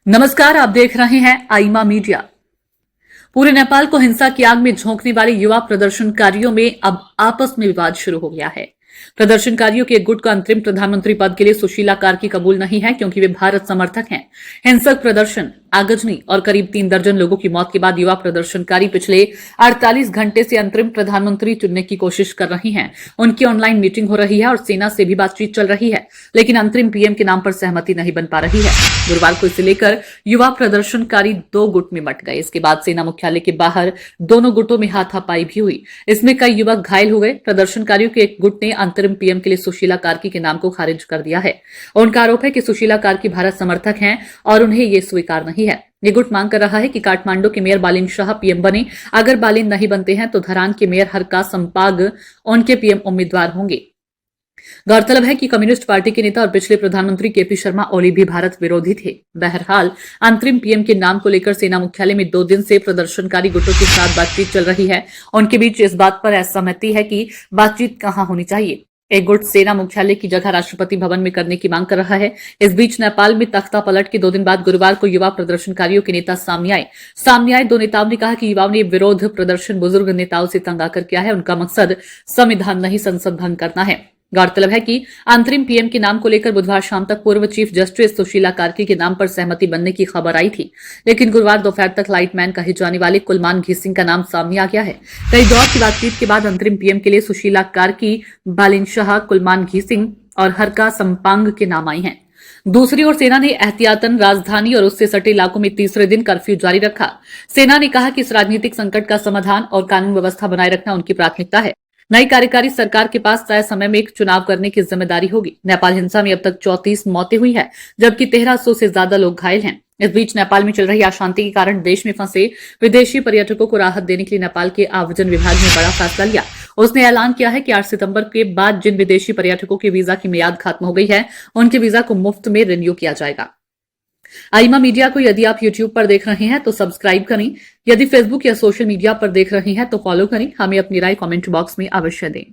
नमस्कार, आप देख रहे हैं आईमा मीडिया। पूरे नेपाल को हिंसा की आग में झोंकने वाले युवा प्रदर्शनकारियों में अब आपस में विवाद शुरू हो गया है। प्रदर्शनकारियों के एक गुट का अंतरिम प्रधानमंत्री पद के लिए सुशीला कार्की कबूल नहीं है, क्योंकि वे भारत समर्थक हैं। हिंसक प्रदर्शन, आगजनी और करीब 3 दर्जन लोगों की मौत के बाद युवा प्रदर्शनकारी पिछले 48 घंटे से अंतरिम प्रधानमंत्री चुनने की कोशिश कर रही हैं। उनकी ऑनलाइन मीटिंग हो रही है और सेना से भी बातचीत चल रही है, लेकिन अंतरिम पीएम के नाम पर सहमति नहीं बन पा रही है। गुरुवार को इसे लेकर युवा प्रदर्शनकारी 2 गुट में बंट गए। इसके बाद सेना मुख्यालय के बाहर दोनों गुटों में हाथापाई भी हुई। इसमें कई युवक घायल हो गए। प्रदर्शनकारियों के एक गुट ने अंतरिम पीएम के लिए सुशीला कार्की के नाम को खारिज कर दिया है। उनका आरोप है कि सुशीला कार्की भारत समर्थक हैं और उन्हें यह स्वीकार नहीं है। ये गुट मांग कर रहा है कि काठमांडू के मेयर बालिन शाह पीएम बने। अगर बालिन नहीं बनते हैं तो धरान के मेयर हरका संपाग उनके पीएम उम्मीदवार होंगे। गौरतलब है कि कम्युनिस्ट पार्टी के नेता और पिछले प्रधानमंत्री केपी शर्मा ओली भी भारत विरोधी थे। बहरहाल अंतरिम पीएम के नाम को लेकर सेना मुख्यालय में 2 दिन से प्रदर्शनकारी गुटों के साथ बातचीत चल रही है। उनके बीच इस बात पर असहमति है कि बातचीत कहां होनी चाहिए। एक गुट सेना मुख्यालय की जगह राष्ट्रपति भवन में करने की मांग कर रहा है। इस बीच नेपाल में तख्ता पलट के 2 दिन बाद गुरुवार को युवा प्रदर्शनकारियों के नेता सामने आए। 2 नेताओं ने कहा कि युवाओं ने विरोध प्रदर्शन बुजुर्ग नेताओं से तंग आकर किया है। उनका मकसद संविधान नहीं, संसद भंग करना है। गौरतलब है कि अंतरिम पीएम के नाम को लेकर बुधवार शाम तक पूर्व चीफ जस्टिस सुशीला कार्की के नाम पर सहमति बनने की खबर आई थी, लेकिन गुरुवार दोपहर तक लाइटमैन कहे जाने वाले कुलमान घीसिंग का नाम सामने आ गया है। कई दौर की बातचीत के बाद अंतरिम पीएम के लिए सुशीला कार्की, बालिन शाह, कुलमान घीसिंग और हरका संपांग के नाम आए हैं। दूसरी ओर सेना ने एहतियातन राजधानी और उससे सटे इलाकों में तीसरे दिन कर्फ्यू जारी रखा। सेना ने कहा कि इस राजनीतिक संकट का समाधान और कानून व्यवस्था बनाए रखना उनकी प्राथमिकता है। नई कार्यकारी सरकार के पास तय समय में एक चुनाव करने की जिम्मेदारी होगी। नेपाल हिंसा में अब तक 34 मौतें हुई है, जबकि 1300 से ज्यादा लोग घायल हैं। इस बीच नेपाल में चल रही अशांति के कारण देश में फंसे विदेशी पर्यटकों को राहत देने के लिए नेपाल के आव्रजन विभाग ने बड़ा फैसला लिया। उसने ऐलान किया है कि 8 सितंबर के बाद जिन विदेशी पर्यटकों की वीजा की मियाद खत्म हो गई है, उनके वीजा को मुफ्त में रिन्यू किया जाएगा। आईमा मीडिया को यदि आप यूट्यूब पर देख रहे हैं तो सब्सक्राइब करें। यदि फेसबुक या सोशल मीडिया पर देख रहे हैं तो फॉलो करें। हमें अपनी राय कमेंट बॉक्स में अवश्य दें।